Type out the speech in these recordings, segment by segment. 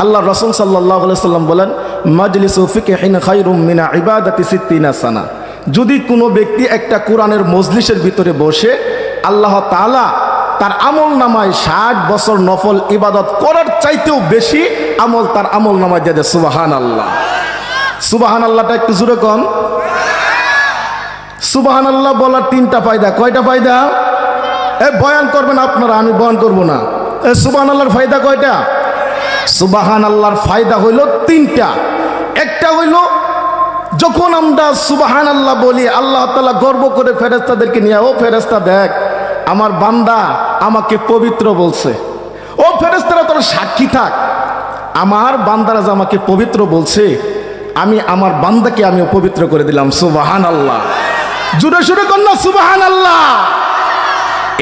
আল্লাহ রাসূল সাল্লাল্লাহু আলাইহি সাল্লাম বলেন, মাজলিসু ফিকহিন খায়রুম মিন ইবাদাতি সিত্তিনা সানা। যদি কোনো ব্যক্তি একটা কোরআনের মজলিসের ভিতরে বসে, আল্লাহ তাআলা তার আমল নামায় 60 বছর নফল ইবাদত করার চাইতেও বেশি আমল তার আমল নামায় দিয়ে দেয়। সুবহানাল্লাহ। সুবহানাল্লাহটা একটু জোরে কোন। সুবহানাল্লাহ বলার 3টা ফায়দা। কয়টা ফায়দা? বয়ান করবেন আপনারা, আমি বয়ান করব না। সুবহানাল্লাহর ফায়দা কয়টা? সুবহানাল্লাহর ফায়দা হইল 3টা। একটা হইল, যখন আমরা সুবহানাল্লাহ বলি, আল্লাহ তাআলা গর্ব করে ফেরেশতাদেরকে নিয়ে, ও ফেরেশতা দেখ, আমার বান্দা আমাকে পবিত্র বলছে। ও ফেরেশতারা তোর সাক্ষী থাক, আমার বান্দারা যে আমাকে পবিত্র বলছে, আমি আমার বান্দাকে আমিও পবিত্র করে দিলাম। সুবহানাল্লাহ। জোরে সোরে কন্যা সুবহানাল্লাহ।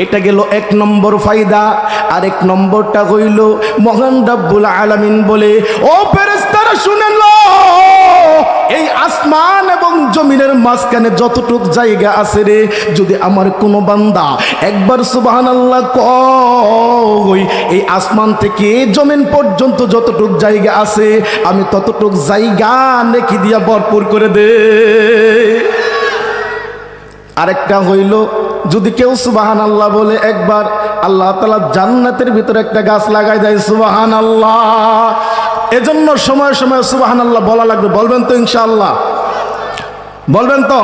এটা গেল 1 নম্বর ফায়দা। আর 1 নম্বরটা হইল, মহান রব্বুল আলামিন বলে, ও ফেরেশতারা শুনেন, এই আসমান এবং জমিনের মাঝখানে যতটুক জায়গা আছে রে, যদি আমার কোনো বান্দা একবার সুবহানাল্লাহ কয়, এই আসমান থেকে জমিন পর্যন্ত যতটুক জায়গা আছে, আমি ততটুক জায়গা নেকি দিয়া ভরপুর করে দে। আরেকটা হইল, যদি কেউ সুবহানাল্লাহ বলে একবার, আল্লাহ তাআলা জান্নাতের ভিতরে একটা গাছ লাগাই দেয়। সুবহানাল্লাহ। এজন্য সময় সময় সুবহানাল্লাহ বলা লাগবে। বলবেন তো ইনশাআল্লাহ? বলবেন তো?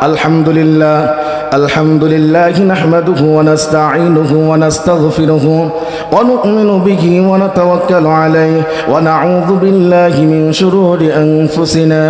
আলহামদুলিল্লাহ আলহামদুলিল্লাহ নাহমাদুহু ওয়া নাস্তাঈনুহু ওয়া নাস্তাগফিরুহু ওয়া নু'মিনু বিহি ওয়া নাতাওয়াক্কালু আলাইহি ওয়া নাউযু বিল্লাহি মিন শুরুরি আনফুসিনা